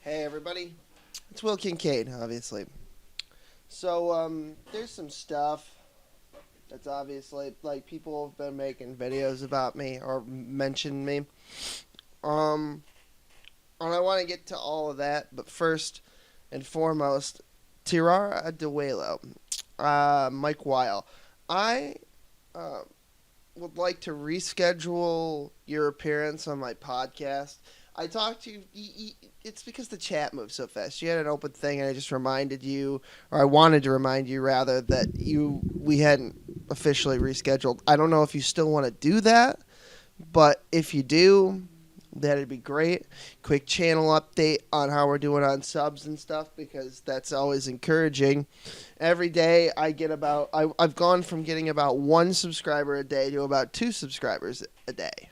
Hey everybody, it's Will Kincaid, obviously. So, there's some stuff that's obviously, like, people have been making videos about me or mentioned me. And I want to get to all of that, but first and foremost, Tirar Deguello, Mike Weil. I, would like to reschedule your appearance on my podcast. I talked to you. It's because the chat moves so fast. You had an open thing, and I just reminded you, or I wanted to remind you rather, that we hadn't officially rescheduled. I don't know if you still want to do that, but if you do, that'd be great. Quick channel update on how we're doing on subs and stuff, because that's always encouraging. Every day I get I've gone from getting about 1 subscriber a day to about 2 subscribers a day,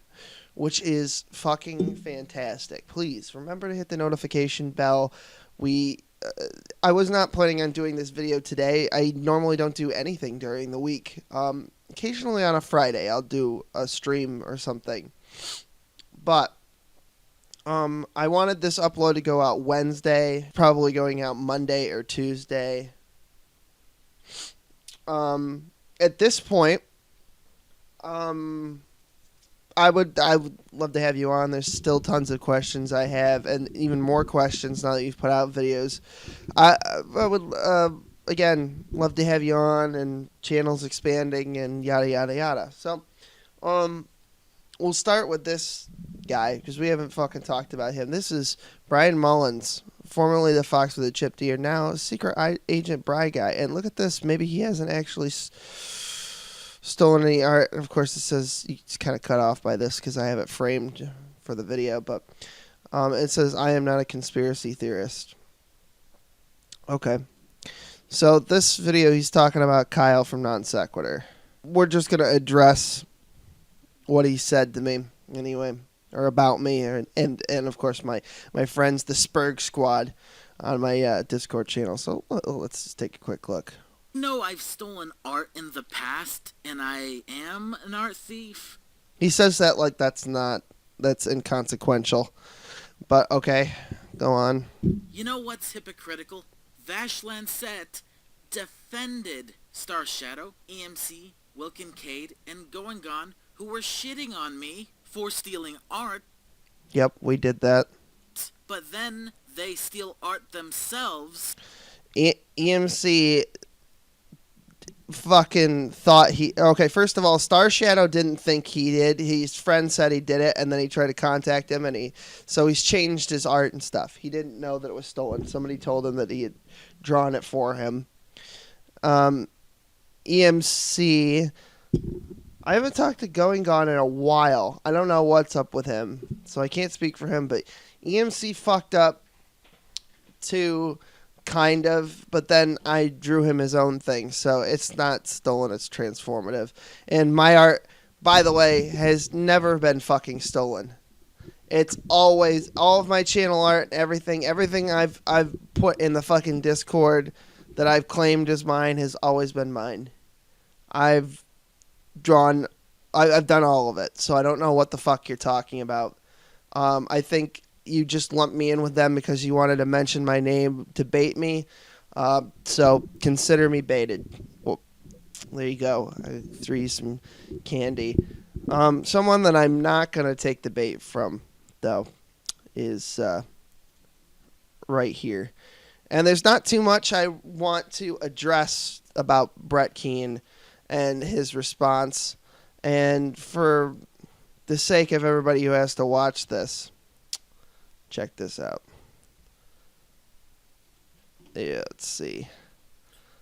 which is fucking fantastic. Please remember to hit the notification bell. I was not planning on doing this video today. I normally don't do anything during the week. Occasionally on a Friday I'll do a stream or something. But I wanted this upload to go out Wednesday, probably going out Monday or Tuesday. At this point, I would love to have you on. There's still tons of questions I have, and even more questions now that you've put out videos. I would again love to have you on, and channels expanding and yada yada yada. So, we'll start with this guy because we haven't fucking talked about him. This is Bryan Mullins, formerly the Fox with a Chipped Ear, now Secret Agent Bry guy. And look at this. Maybe he hasn't actually stolen any art. Of course, it says it's kind of cut off by this because I have it framed for the video. But it says, "I am not a conspiracy theorist." Okay. So this video, he's talking about Kyle from Non Sequitur. We're just going to address what he said to me anyway, or about me, and of course my friends, the Spurg Squad, on my Discord channel. So let's just take a quick look. No, I've stolen art in the past, and I am an art thief. He says that like that's inconsequential, but okay, go on. You know what's hypocritical? Vash Lancet defended Star Shadow, EMC, Will KinKayfabe, and Going Gone, who were shitting on me for stealing art. Yep, we did that. But then they steal art themselves. EMC fucking thought he... Okay, first of all, Star Shadow didn't think he did. His friend said he did it, and then he tried to contact him, and so he's changed his art and stuff. He didn't know that it was stolen. Somebody told him that he had drawn it for him. EMC... I haven't talked to Going Gone in a while. I don't know what's up with him, so I can't speak for him, but EMC fucked up too, kind of, but then I drew him his own thing, so it's not stolen, it's transformative. And my art, by the way, has never been fucking stolen. It's always, all of my channel art, everything I've put in the fucking Discord that I've claimed as mine has always been mine. I've done all of it, so I don't know what the fuck you're talking about. I think you just lumped me in with them because you wanted to mention my name to bait me, so consider me baited. Well, there you go. I threw you some candy. Someone that I'm not going to take the bait from, though, is right here. And there's not too much I want to address about Brett Keane and his response, and for the sake of everybody who has to watch this, check this out. Yeah, let's see.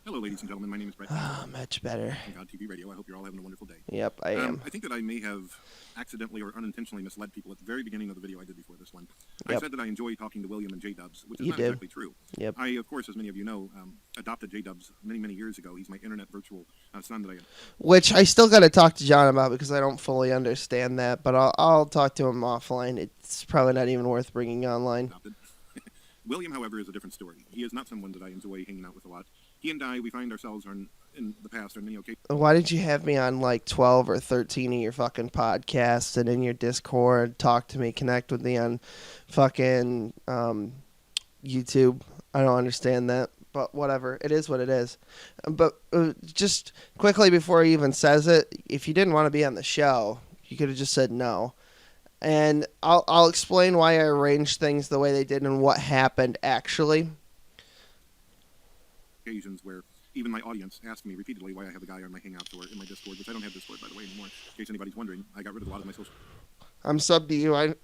Hello, ladies and gentlemen. My name is Bryan. Ah, much better. God TV Radio. I hope you're all having a wonderful day. Yep, I am. I think that I may have accidentally or unintentionally misled people at the very beginning of the video I did before this one. Yep. I said that I enjoy talking to William and J-Dubs, which is You not did. exactly true. Yep. I, of course, as many of you know, adopted J-Dubs many, many years ago. He's my internet virtual son that I Which I still got to talk to John about because I don't fully understand that, but I'll talk to him offline. It's probably not even worth bringing online. adopted. William, however, is a different story. He is not someone that I enjoy hanging out with a lot. He and I, we find ourselves in the past on many occasions. Why did you have me on like 12 or 13 of your fucking podcasts and in your Discord, talk to me, connect with me on fucking YouTube. I don't understand that, but whatever. It is what it is. But just quickly before he even says it, if you didn't want to be on the show, you could have just said no. And I'll explain why I arranged things the way they did and what happened actually. Occasions where even my audience asked me repeatedly why I have a guy on my Hangouts or in my Discord, which I don't have Discord, by the way, anymore. In case anybody's wondering, I got rid of a lot of my social... I'm sub to you. I've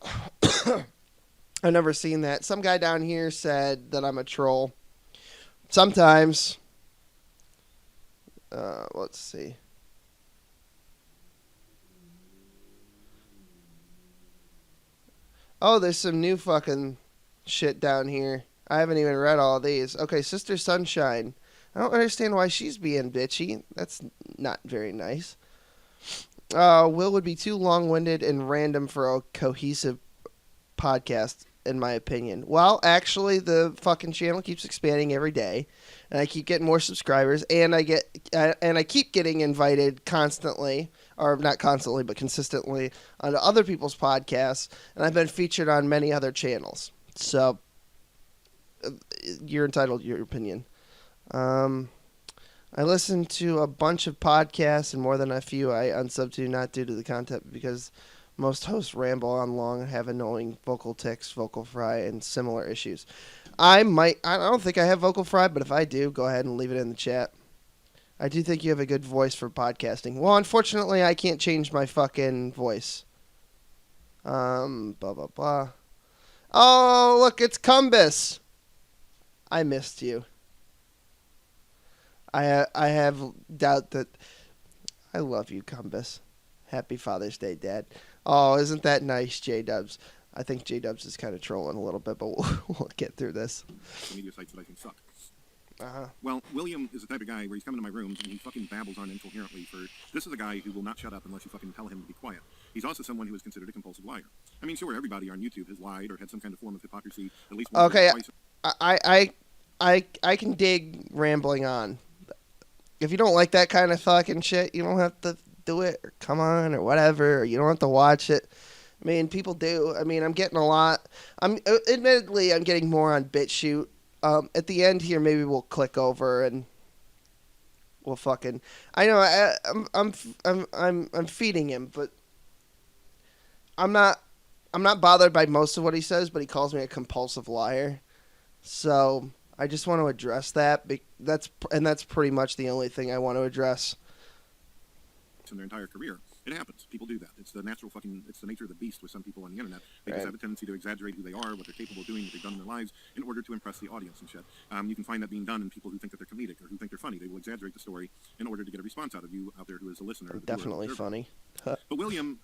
never seen that. Some guy down here said that I'm a troll. Sometimes. Let's see. Oh, there's some new fucking shit down here. I haven't even read all these. Okay, Sister Sunshine. I don't understand why she's being bitchy. That's not very nice. Will would be too long-winded and random for a cohesive podcast, in my opinion. Well, actually, the fucking channel keeps expanding every day, and I keep getting more subscribers, and I keep getting invited constantly, or not constantly, but consistently, on other people's podcasts, and I've been featured on many other channels. So, you're entitled to your opinion. I listen to a bunch of podcasts, and more than a few I unsub to, not due to the content, because most hosts ramble on long and have annoying vocal tics, vocal fry, and similar issues. I don't think I have vocal fry, but if I do, go ahead and leave it in the chat. I do think you have a good voice for podcasting. Well, unfortunately, I can't change my fucking voice. Blah, blah, blah. Oh, look, it's Cumbus. I missed you. I have doubt that... I love you, Cumbus. Happy Father's Day, Dad. Oh, isn't that nice, J-Dubs? I think J-Dubs is kind of trolling a little bit, but we'll get through this. Media sites that I think suck. Uh-huh. Well, William is the type of guy where he's coming to my rooms and he fucking babbles on incoherently for... This is a guy who will not shut up unless you fucking tell him to be quiet. He's also someone who is considered a compulsive liar. I mean, sure, everybody on YouTube has lied or had some kind of form of hypocrisy at least once or twice. I can dig rambling on. If you don't like that kind of fucking shit, you don't have to do it or come on or whatever, or you don't have to watch it. I mean, people do. I mean, I'm getting a lot. Admittedly, I'm getting more on BitChute. At the end here, maybe we'll click over and we'll fucking... I know I'm feeding him, but I'm not bothered by most of what he says, but he calls me a compulsive liar. So I just want to address that. That's pretty much the only thing I want to address. In their entire career, it happens. People do that. It's the nature of the beast with some people on the internet. They just have a tendency to exaggerate who they are, what they're capable of doing, what they've done in their lives, in order to impress the audience and shit. You can find that being done in people who think that they're comedic or who think they're funny. They will exaggerate the story in order to get a response out of you out there who is a listener. Definitely funny. But William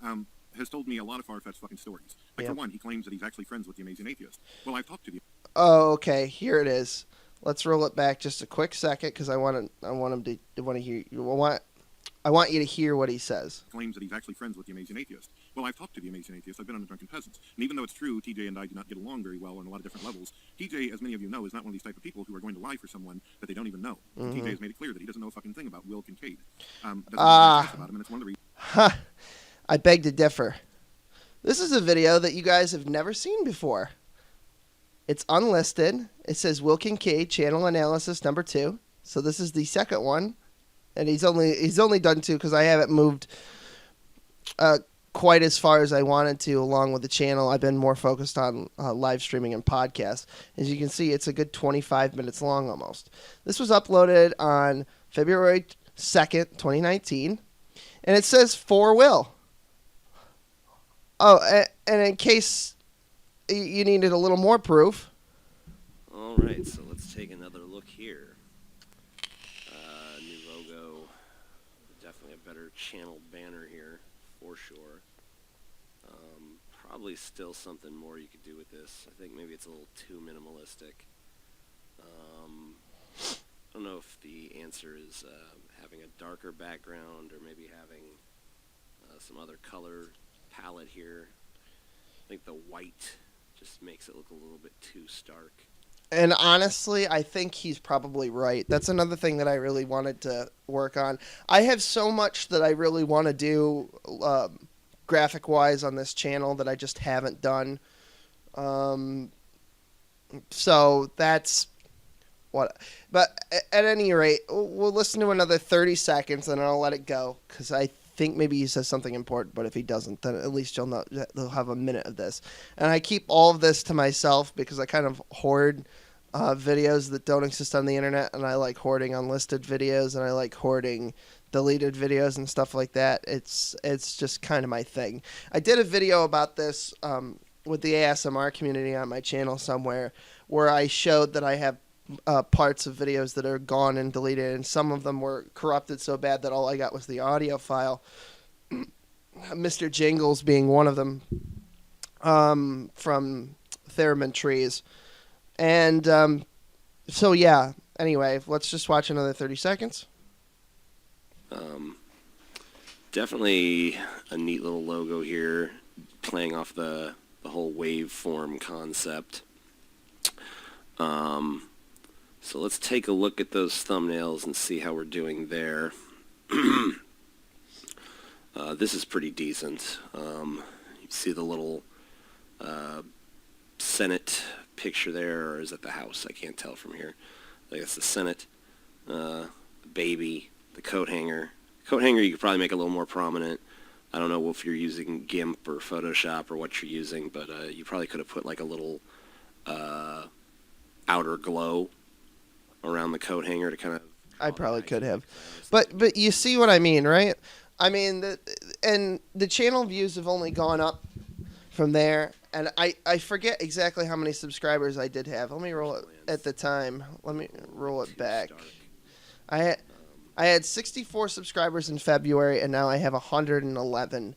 has told me a lot of far-fetched fucking stories. Like, for one, he claims that he's actually friends with the Amazing Atheist. Well, I've talked to the... Oh, okay. Here it is. Let's roll it back just a quick second because I want to hear. I want you to hear what he says. Claims that he's actually friends with the Amazing Atheist. Well, I've talked to the Amazing Atheist. I've been on the Drunken Peasants. And even though it's true, TJ and I do not get along very well on a lot of different levels, TJ, as many of you know, is not one of these type of people who are going to lie for someone that they don't even know. Mm-hmm. TJ has made it clear that he doesn't know a fucking thing about Will KinKayfabe. About him, and it's one of the reasons. I beg to differ. This is a video that you guys have never seen before. It's unlisted. It says Will KinKayfabe channel analysis number 2. So this is the second one. And he's only done 2 because I haven't moved quite as far as I wanted to along with the channel. I've been more focused on live streaming and podcasts. As you can see, it's a good 25 minutes long almost. This was uploaded on February 2nd, 2019. And it says for Will. Oh, and in case you needed a little more proof. All right, so let's take another look here. New logo, definitely a better channel banner here, for sure. Probably still something more you could do with this. I think maybe it's a little too minimalistic. I don't know if the answer is having a darker background or maybe having some other color palette here. I think the white just makes it look a little bit too stark. And honestly, I think he's probably right. That's another thing that I really wanted to work on. I have so much that I really want to do graphic-wise on this channel that I just haven't done. So that's what. But at any rate, we'll listen to another 30 seconds and I'll let it go because I think maybe he says something important. But if he doesn't, then at least you'll know they'll have a minute of this. And I keep all of this to myself because I kind of hoard videos that don't exist on the internet, and I like hoarding unlisted videos, and I like hoarding deleted videos and stuff like that. It's just kind of my thing. I did a video about this with the ASMR community on my channel somewhere, where I showed that I have parts of videos that are gone and deleted, and some of them were corrupted so bad that all I got was the audio file. Mr. Jingles being one of them, from Theremin Trees. And so, yeah, anyway, let's just watch another 30 seconds. Definitely a neat little logo here, playing off the whole waveform concept. So let's take a look at those thumbnails and see how we're doing there. This is pretty decent. You see the little Senate picture there, or is it the House? I can't tell from here. I guess the Senate, the baby, the coat hanger. Coat hanger you could probably make a little more prominent. I don't know if you're using GIMP or Photoshop or what you're using, but you probably could have put like a little outer glow around the coat hanger to kind of... I probably could have. But you see what I mean, right? I mean, the channel views have only gone up from there, and I forget exactly how many subscribers I did have. Let me roll it at the time. Let me roll it back. I had 64 subscribers in February, and now I have 111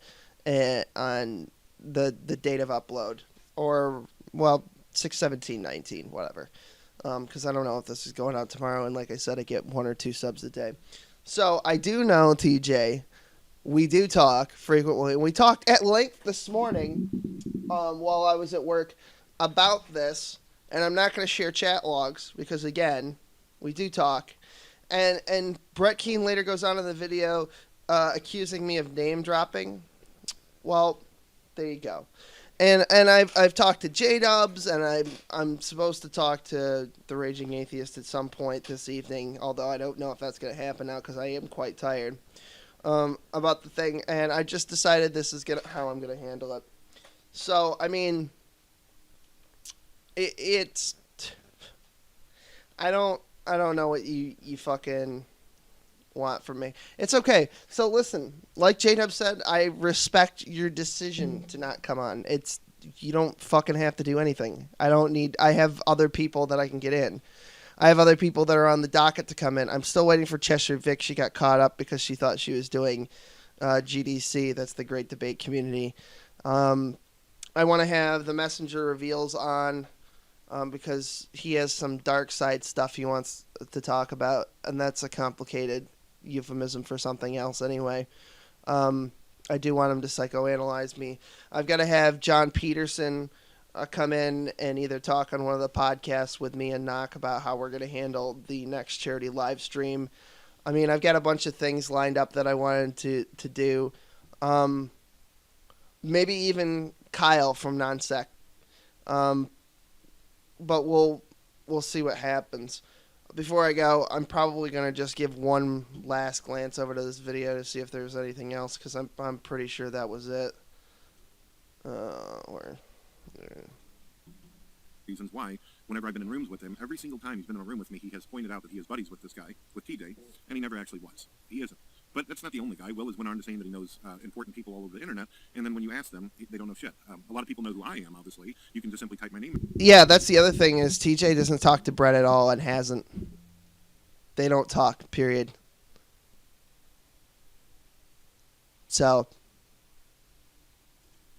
on the date of upload. Or, well, 6/17/19, whatever. Because I don't know if this is going out tomorrow, and like I said, I get 1 or 2 subs a day. So I do know, TJ, we do talk frequently. We talked at length this morning while I was at work about this, and I'm not going to share chat logs because, again, we do talk. And Brett Keane later goes on in the video accusing me of name dropping. Well, there you go. And I've talked to J-Dubs, and I'm supposed to talk to the Raging Atheist at some point this evening, although I don't know if that's going to happen now because I am quite tired about the thing. And I just decided this is how I'm going to handle it. So, I mean, it's... I don't know what you fucking want from me. It's okay. So listen, like J-Dub said, I respect your decision to not come on. You don't fucking have to do anything. I have other people that I can get in. I have other people that are on the docket to come in. I'm still waiting for Cheshire Vic. She got caught up because she thought she was doing GDC. That's the Great Debate Community. I want to have the Messenger Reveals on because he has some dark side stuff he wants to talk about, and that's a complicated euphemism for something else anyway. I do want him to psychoanalyze me. I've got to have John Peterson come in and either talk on one of the podcasts with me and Knock about how we're going to handle the next charity live stream. I mean, I've got a bunch of things lined up that I wanted to do. Maybe even Kyle from Nonsec. But we'll see what happens. Before I go, I'm probably going to just give one last glance over to this video to see if there's anything else, because I'm pretty sure that was it. Reasons why, whenever I've been in rooms with him, every single time he's been in a room with me, he has pointed out that he is buddies with this guy, with TJ, and he never actually was. He isn't. But that's not the only guy. Will has went on to saying that he knows important people all over the internet, and then when you ask them, they don't know shit. A lot of people know who I am, obviously. You can just simply type my name in. Yeah, that's the other thing is TJ doesn't talk to Brett at all and hasn't. They don't talk, period. So...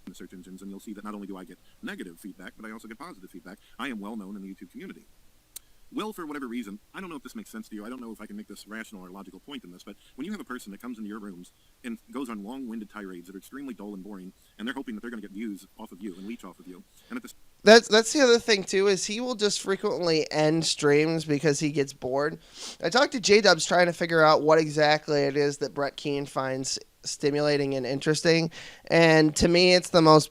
the search engines, and you'll see that not only do I get negative feedback, but I also get positive feedback. I am well known in the YouTube community. Will, for whatever reason, I don't know if this makes sense to you, I don't know if I can make this rational or logical point in this, but when you have a person that comes into your rooms and goes on long-winded tirades that are extremely dull and boring, and they're hoping that they're going to get views off of you and leech off of you, and at this... That's the other thing, too, is he will just frequently end streams because he gets bored. I talked to J-Dubs trying to figure out what exactly it is that Brett Keane finds stimulating and interesting, and to me it's the most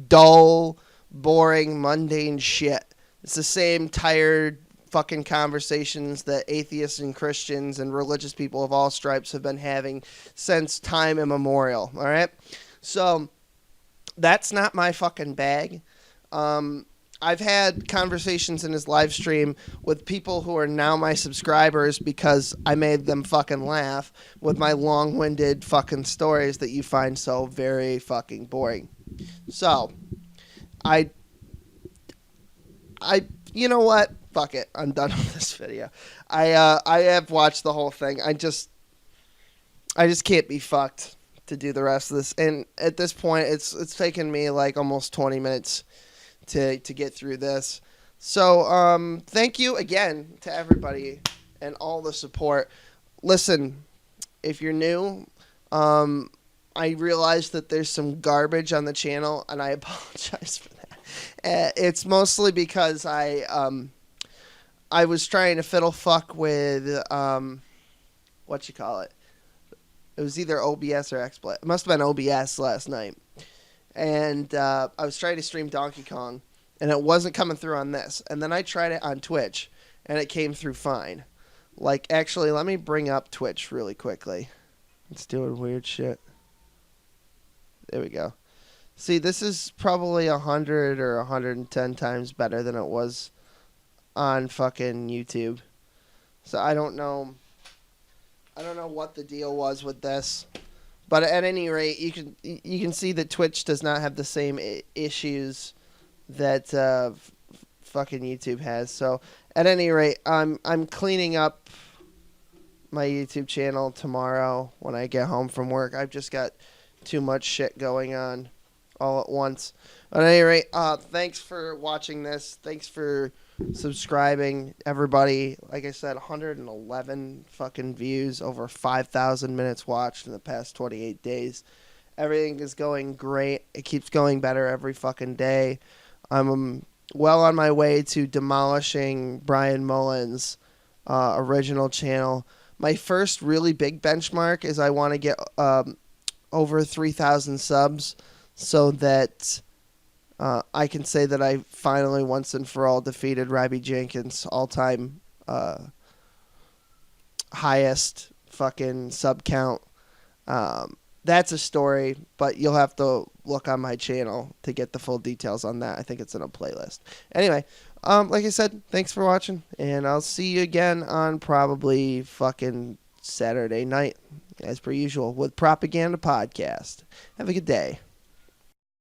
dull, boring, mundane shit It's the same tired fucking conversations that atheists and Christians and religious people of all stripes have been having since time immemorial. All right? So that's not my fucking bag. I've had conversations in his live stream with people who are now my subscribers because I made them fucking laugh with my long-winded fucking stories that you find so very fucking boring. So, you know what? Fuck it. I'm done with this video. I have watched the whole thing. I just can't be fucked to do the rest of this. And at this point, it's taken me like almost 20 minutes to get through this. So, thank you again to everybody and all the support. Listen, if you're new, I realize that there's some garbage on the channel, and I apologize for that. It's mostly because I was trying to fiddle fuck with what you call it. It was either OBS or XSplit. It must have been OBS last night. And I was trying to stream Donkey Kong, and it wasn't coming through on this. And then I tried it on Twitch, and it came through fine. Like, actually, let me bring up Twitch really quickly. It's doing weird shit. There we go. See, this is probably 100 or 110 times better than it was on fucking YouTube. So I don't know what the deal was with this. But at any rate, you can see that Twitch does not have the same issues that fucking YouTube has. So at any rate, I'm cleaning up my YouTube channel tomorrow when I get home from work. I've just got too much shit going on all at once. At any rate, thanks for watching this. Thanks for subscribing, everybody. Like I said, 111 fucking views, over 5,000 minutes watched in the past 28 days. Everything is going great. It keeps going better every fucking day. I'm well on my way to demolishing Bryan Mullins' original channel. My first really big benchmark is I want to get over 3,000 subs so that I can say that I finally once and for all defeated Robbie Jenkins' all-time highest fucking sub count. That's a story, but you'll have to look on my channel to get the full details on that. I think it's in a playlist. Anyway, like I said, thanks for watching, and I'll see you again on probably fucking Saturday night, as per usual, with Propaganda Podcast. Have a good day.